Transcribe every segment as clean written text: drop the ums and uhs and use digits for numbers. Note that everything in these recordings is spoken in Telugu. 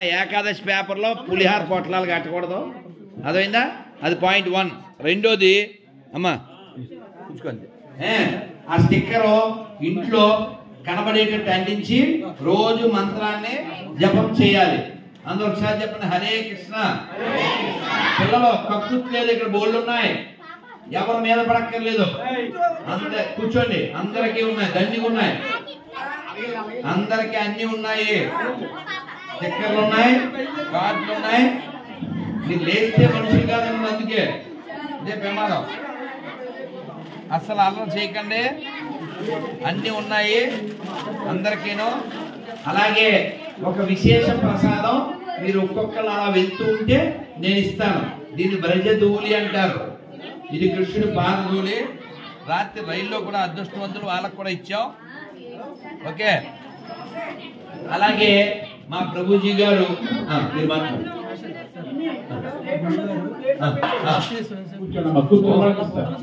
ఏకాదశి పేపర్లో పులిహార పొట్లాలు కట్టకూడదు, అదైందా? అది పాయింట్ 1. రెండోది అమ్మా చూసుకోండి, ఆ స్టిక్కరు ఇంట్లో కనబడేటట్టు అంటించి రోజు మంత్రాన్ని జపం చేయాలి. అందరూ ఒకసారి చెప్పండి, హరే కృష్ణ. పిల్లలు కక్కుతు లేదు, ఇక్కడ బోర్డు ఉన్నాయి, ఎవరి మీద పడక్కర్లేదు, అందరు కూర్చోండి. అందరికీ ఉన్నాయి, దండిగా ఉన్నాయి, అందరికీ అన్ని ఉన్నాయి, స్టిక్కర్లు ఉన్నాయి, కార్డులు ఉన్నాయి. మీరు లేస్తే మనుషులు కాదండి, అందుకే ఇదే ప్రమాదం. అస్సలు అల్లరి చేయకండి, అన్నీ ఉన్నాయి అందరికీను. అలాగే ఒక విశేష ప్రసాదం మీరు ఒక్కొక్కరు అలా వెళ్తూ ఉంటే నేను ఇస్తాను. దీన్ని బ్రజధూళి అంటారు. ఇది కృష్ణుడి పాదధూళి. రాత్రి రైల్లో కూడా అదృష్టవంతులు వాళ్ళకు కూడా ఇచ్చాం. ఓకే, అలాగే మా ప్రభుజీ గారు మీరు మాట్లాడు.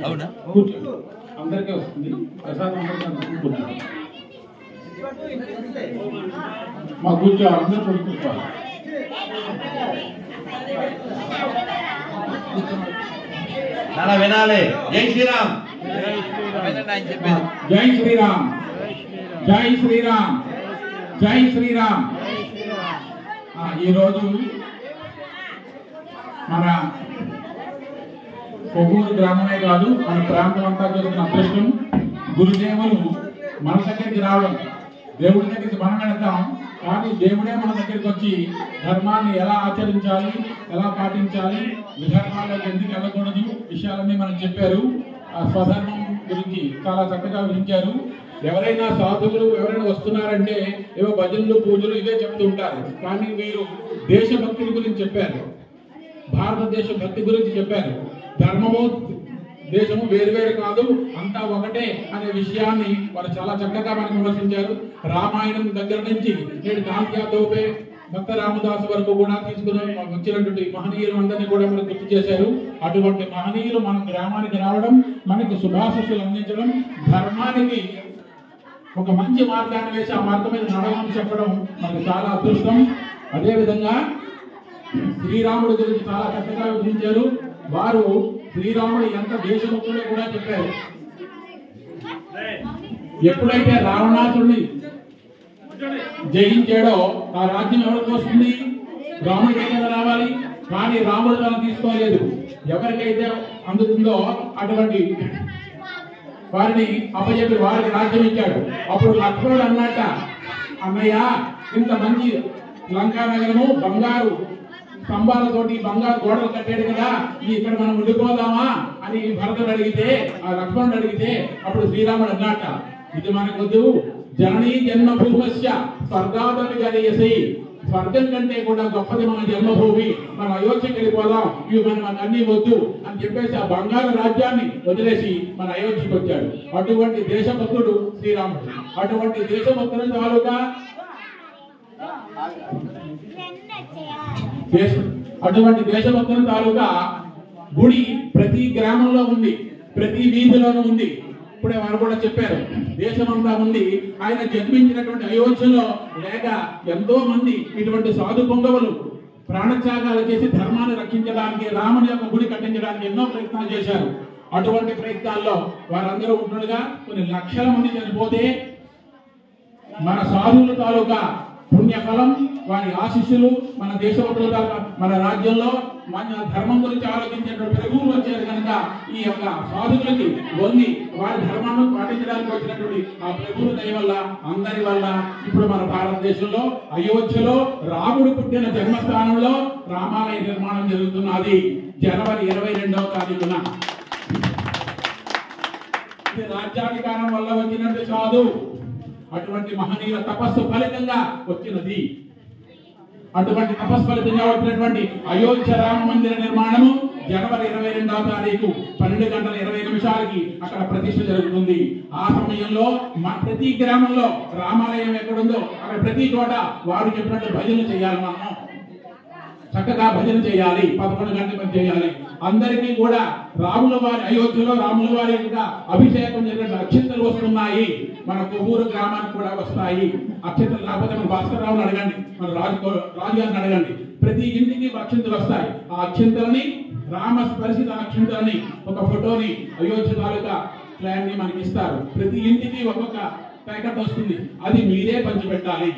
అవునా, అందరికీ వస్తుంది ప్రసాదం, మా కూర్చో అందరూ కూర్చోవాలి. అలా వినాలి. జై శ్రీరామ్, ఆయన చెప్పేది జై శ్రీరామ్, జై శ్రీరామ్, జై శ్రీరామ్. ఈరోజు మన కొవ్వూరు గ్రామమే కాదు, మన ప్రాంతం అంతా చేస్తున్న అదృష్టం. గురుదేవులు మన దగ్గరికి రావడం, దేవుడి దగ్గరికి మనం వెళతాం, కానీ దేవుడే మన దగ్గరికి వచ్చి ధర్మాన్ని ఎలా ఆచరించాలి, ఎలా పాటించాలి, విధర్మాలకు ఎందుకు వెళ్ళకూడదు విషయాలన్నీ మనం చెప్పారు. ఆ స్వధర్మం గురించి చాలా చక్కగా వివరించారు. ఎవరైనా సాధువులు ఎవరైనా వస్తున్నారంటే ఏవో భజనలు పూజలు ఇవే చెప్తూ ఉంటారు, కానీ మీరు దేశభక్తి గురించి చెప్పారు, భారతదేశ భక్తి గురించి చెప్పారు. ధర్మము దేశము వేరువేరు కాదు, అంతా ఒకటే అనే విషయాన్ని వారు చాలా చక్కగా మనకు విమర్శించారు. రామాయణం దగ్గర నుంచి నేడు కాంత్యాతోపే భక్త రామదాసు వరకు కూడా తీసుకుని వచ్చినటువంటి మహనీయులు అందరినీ కూడా మనకు గుర్తు చేశారు. అటువంటి మహనీయులు మన గ్రామానికి రావడం, మనకి శుభాశిస్సులు అందించడం, ధర్మానికి ఒక మంచి మార్గాన్ని వేసి ఆ మార్గం మీద నడవని చెప్పడం మనకు చాలా అదృష్టం. అదేవిధంగా శ్రీరాముడి గురించి చాలా చక్కగా వివరించారు. వారు శ్రీరాముడు ఎంత దేశభక్తుడో కూడా చెప్పారు. ఎప్పుడైతే రావణాసురుడిని జయించాడో ఆ రాజ్యం ఎవరికి వస్తుంది? రాముడికి కదా రావాలి, కానీ రాముడు తను తీసుకోలేదు. ఎవరికైతే అందుతుందో అటువంటి వారిని అప్పచెప్పి వారికి రాజ్యం ఇచ్చాడు. అప్పుడు లక్ష్మణుడు అన్నట్ట, అన్నయ్య ఇంత మంచి లంకా నగరము బంగారు స్తంభాలతోటి బంగారు గోడలు కట్టాడు కదా, ఇక్కడ మనం ఉండిపోదామా అని భరతుడు అడిగితే, ఆ లక్ష్మణుడు అడిగితే, అప్పుడు శ్రీరాముడు అన్నట్ట, ఇది మనకొద్దు, జననీ జన్మభూమస్య స్వర్గాదపి గరీయసి, స్వర్గం కంటే కూడా గొప్పది మన జన్మభూమి, మనం అయోధ్యకి వెళ్ళిపోదాం, ఇవి మనకు అన్ని వద్దు అని చెప్పేసి ఆ బంగారు రాజ్యాన్ని వదిలేసి మన అయోధ్యకి వచ్చాడు. అటువంటి దేశభక్తుడు శ్రీరాముడు. అటువంటి దేశభక్తుడు తాలూకా అటువంటి దేశభక్తుల తాలూకా గుడి ప్రతి గ్రామంలో ఉంది, ప్రతి వీధిలోనూ ఉంది. ఇప్పుడే వారు కూడా చెప్పారు, దేశమంతా ఉంది. ఆయన జన్మించినటువంటి అయోధ్యలో లేక ఎంతో మంది ఇటువంటి సాధు పొంగవులు ప్రాణత్యాగాలు చేసి ధర్మాన్ని రక్షించడానికి, రాముని యొక్క గుడి కట్టించడానికి ఎన్నో ప్రయత్నాలు చేశారు. అటువంటి ప్రయత్నాల్లో వారందరూ ఉంటుండగా కొన్ని లక్షల మంది చనిపోతే మన సాధువుల తాలూకా పుణ్యఫలం, వారి ఆశీస్సులు మన దేశభక్తుల మన రాజ్యంలో మన ధర్మం గురించి ఆలోచించేటువంటి ప్రభువులు వచ్చారు కనుక ఈ యొక్క సాధువులకి వంగి వారి ధర్మాన్ని పాటించడానికి వచ్చినటువంటి ఆ ప్రభువుల దయ వల్ల, అందరి వల్ల ఇప్పుడు మన భారతదేశంలో అయోధ్యలో రాముడు పుట్టిన జన్మస్థానంలో రామాలయ నిర్మాణం జరుగుతున్నది జనవరి 22వ తారీఖున. ఇది రాజ్యాధికారం వల్ల వచ్చినట్టు కాదు, అటువంటి మహనీయుల తపస్సు ఫలితంగా వచ్చినది. అటువంటి తపస్సు ఫలితంగా వచ్చినటువంటి అయోధ్య రామ మందిర నిర్మాణము జనవరి 22వ తారీఖు 12 గంటల 20 నిమిషాలకి అక్కడ ప్రతిష్ఠ జరుగుతుంది. ఆ సమయంలో ప్రతి గ్రామంలో రామాలయం ఎక్కడుందో అక్కడ ప్రతి చోట వారు చెప్పినట్టు భజనలు చేయాలి. మనం చక్కగా భజన చేయాలి, 11 గంటలకు చేయాలి. అందరికీ కూడా రాముల వారి అయోధ్యలో రాముల వారి యొక్క అభిషేకం జరిగిన అక్షింతలు వస్తున్నాయి. మన కొవ్వూరు గ్రామానికి కూడా వస్తాయి. అక్షంతలు లేకపోతే మన భాస్కర్ రావుని అడగండి, మన రాజుగారిని అడగండి, ప్రతి ఇంటికి అక్షంతలు వస్తాయి. ఆ అక్షంతలని రామ స్పర్శిత అక్షంతలని ఒక ఫోటోని అయోధ్య తాలూకా ప్లాన్ ని మనకి ఇస్తారు. ప్రతి ఇంటికి ఒక్కొక్క ప్యాకెట్ వస్తుంది, అది మీరే పంచిపెట్టాలి.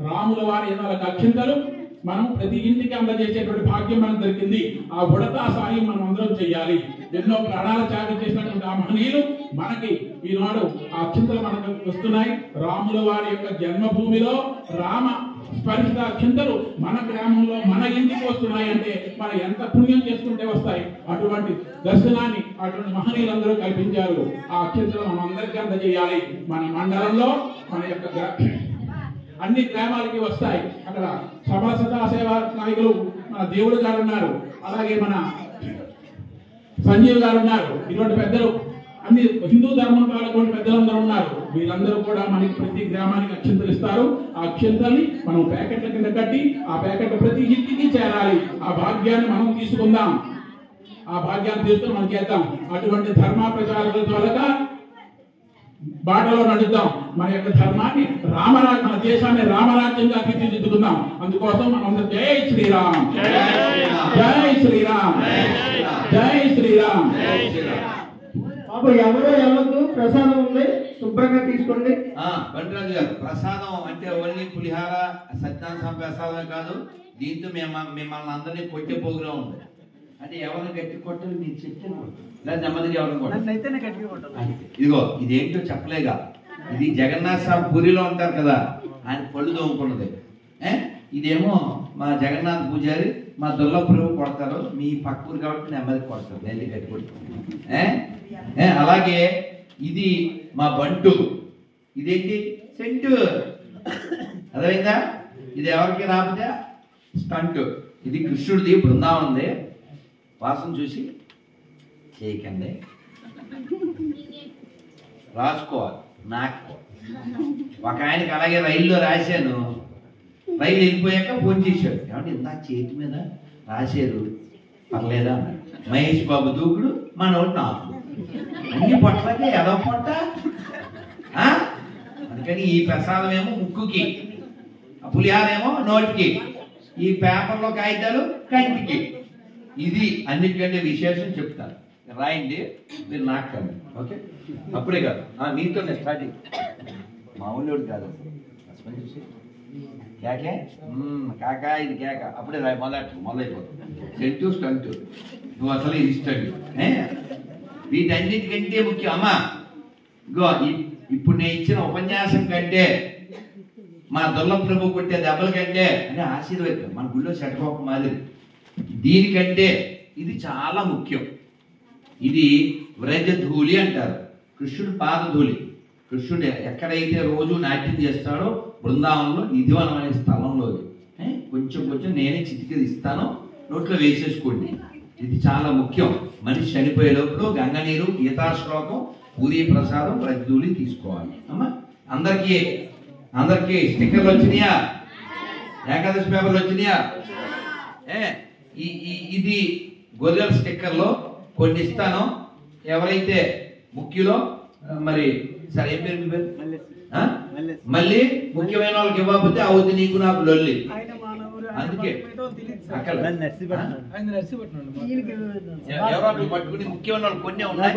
రాముల వారి 4 అక్షంతలు మనం ప్రతి ఇంటికి అందజేసేటువంటి భాగ్యం మనకు దొరికింది. ఆ ఉడతా సాయం మనం అందరం చేయాలి. ఎన్నో ప్రాణాలు త్యాగం చేసినటువంటి ఆ మహనీయులు మనకి ఈనాడు ఆ అక్షంతలు మనకు వస్తున్నాయి. రాముల వారి యొక్క జన్మభూమిలో రామ స్పర్శిత అక్షంతలు మన గ్రామంలో మన ఇంటికి వస్తున్నాయి అంటే మనం ఎంత పుణ్యం చేసుకుంటే వస్తాయి. అటువంటి దర్శనాన్ని అటువంటి మహనీయులందరూ కల్పించారు. ఆ అక్షంతలు మనం అందరికీ అందజేయాలి. మన మండలంలో మన యొక్క అన్ని గ్రామాలకి వస్తాయి. అక్కడ సభా సదాసేవ నాయకులు మన దేవుడు గారు ఉన్నారు, అలాగే మన సంజీవ్ గారు ఉన్నారు, ఇటువంటి పెద్దలు అన్ని హిందూ ధర్మం కాలటువంటి పెద్దలందరూ ఉన్నారు. వీరందరూ కూడా మనకి ప్రతి గ్రామానికి అక్షంతలు ఇస్తారు. ఆ అక్షంతల్ని మనం ప్యాకెట్ల కింద కట్టి ఆ ప్యాకెట్ ప్రతి ఇంటికి చేరాలి. ఆ భాగ్యాన్ని మనం తీసుకుందాం, ఆ భాగ్యాన్ని తీసుకుని మనం చేద్దాం. అటువంటి ధర్మ ప్రచారాల ద్వారా బాటలో నడుద్దాం. మన యొక్క ధర్మాన్ని మన దేశాన్ని రామరాజ్యంగా తీర్చిదిద్దుకుందాం. అందుకోసం మనం జై శ్రీరామ్, జై శ్రీరామ్, జై శ్రీరామ్. బాబు ఎవరో ఎవరు ప్రసాదం ఉంది, శుభ్రంగా తీసుకోండి. బండిరాజు గారు, ప్రసాదం అంటే ఓన్లీ పులిహార సత్యనారాయణ ప్రసాదమే కాదు, దీంతో మిమ్మల్ని అందరినీ కొట్టే ప్రోగ్రాం ఉంది. అంటే ఎవరిని గట్టి కొట్టాలి మీరు చెప్తాను, లేదా నెమ్మదిగా ఎవరిని కొట్టాలి. ఇదిగో ఇదేంటో చెప్పలేగా, ఇది జగన్నాథ స్వామి పూరిలో ఉంటారు కదా, ఆయన పళ్ళు తోముకున్నది. ఇదేమో మా జగన్నాథ్ పూజారి మా దుర్లభప్రభు కొడతారు, మీ పక్క ఊరు కాబట్టి నెమ్మదిగా కొడతారు, నెల్లి గట్టి కొడుతుంది. అలాగే ఇది మా బంటు, ఇదేంటి సెంటు, అదైందా? ఇది ఎవరికి రాకపోతే స్టంట్. ఇది కృష్ణుడిది, బృందావనంది. వాసన చూసి చేయకండి, రాసుకోవాలి, నాకుకోవాలి. ఒక ఆయనకి అలాగే రైల్లో రాశాను, రైలు వెళ్ళిపోయాక ఫోన్ చేశాడు, ఏమంటే ఇంత చేతి మీద రాశారు పర్లేదా అన్నాడు. మహేష్ బాబు దూకుడు, మనోడు నాకు, అన్ని పొట్లకే ఎదవ పొట్ట. అందుకని ఈ ప్రసాదం ఏమో ముక్కుకి, పులిహార ఏమో నోటికి, ఈ పేపర్లో కాగితాలు కంటికి. ఇది అన్నిటికంటే విశేషం చెప్తాను, రాయండి, మీరు నాకండి. ఓకే, అప్పుడే కాదు మీతోనే స్టార్టింగ్, మామూలు కాదు. చూసి కేకే కాకా, ఇది కేక, అప్పుడే రాయి మొదలైపోతుంది. సెంటు స్టంటు, నువ్వు అసలు ఇది స్టంట్. వీటన్నిటికంటే ముఖ్యం అమ్మా, ఇగో ఇప్పుడు నేను ఇచ్చిన ఉపన్యాసం కంటే, మా దుర్లభప్రభు కొట్టే దెబ్బల కంటే అంటే ఆశీర్వాదం, మన గుళ్ళో శటకోపం మాదిరి, దీనికంటే ఇది చాలా ముఖ్యం. ఇది వ్రజధూళి అంటారు, కృష్ణుడు పాదధూళి. కృష్ణుడు ఎక్కడైతే రోజు నాట్యం చేస్తాడో బృందావనంలో నిధివనం అనే స్థలంలో కొంచెం కొంచెం నేనే చిటికెది ఇస్తాను, నోట్లో వేసేసుకోండి. ఇది చాలా ముఖ్యం. మనిషి చనిపోయేటప్పుడు గంగనీరు, గీతాశ్లోకం, పూరీ ప్రసాదం, వ్రజధూళి తీసుకోవాలి. అమ్మా అందరికీ స్టిక్కర్లు వచ్చినాయా? ఏకాదశి పేపర్లు వచ్చినాయా? ఇది గొర్రెల స్టిక్కర్లో కొన్ని ఇస్తాను. ఎవరైతే ముఖ్యులో మరి సరే ఏం పేరు మీ పేరు? మళ్ళీ ముఖ్యమైన వాళ్ళకి ఇవ్వకపోతే అవుతుంది నీకు నాకు లొల్లి. అందుకే అక్కడ ఎవరు పట్టుకుని ముఖ్యమైన వాళ్ళు కొన్ని ఉన్నాయి,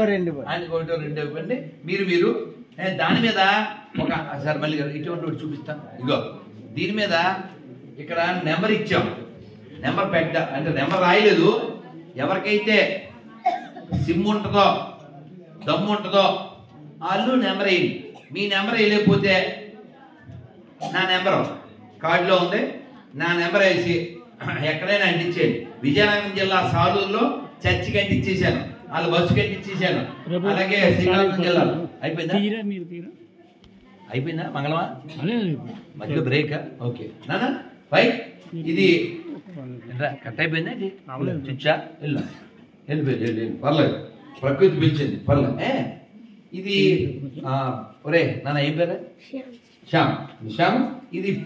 ఆయనకి 1 2 ఇవ్వండి. మీరు దాని మీద ఒక సార్ మళ్ళీ ఇటువంటి ఒకటి చూపిస్తాను. ఇగో దీని మీద ఇక్కడ నెంబర్ ఇచ్చాం, నెంబర్ పెట్ట అంటే నెంబర్ రాయలేదు. ఎవరికైతే సిమ్ ఉంటుందో దమ్ము ఉంటుందో వాళ్ళు నెంబర్ వేయండి. మీ నెంబర్ వేయలేకపోతే నా నెంబరు కార్డులో ఉంది, నా నెంబర్ వేసి ఎక్కడైనా అంటించేయండి. విజయనగరం జిల్లా సాలూరులో చర్చికి అంటించేసాను, వాళ్ళు బస్సుకి అంటించేసాను. అలాగే శ్రీకాకుళం జిల్లాలో అయిపోయిందా? మంగళమా మధ్యలో బ్రేక్? ఓకే నానా రైట్. ఇది కట్ అయిపోయిందా? చుచ్చా వెళ్ళిపోయింది, పర్లేదు, ప్రకృతి పిలిచింది, పర్లేదు. ఇది ఒరే నాన్న ఏం పేరు? శ్యామ్. ఇది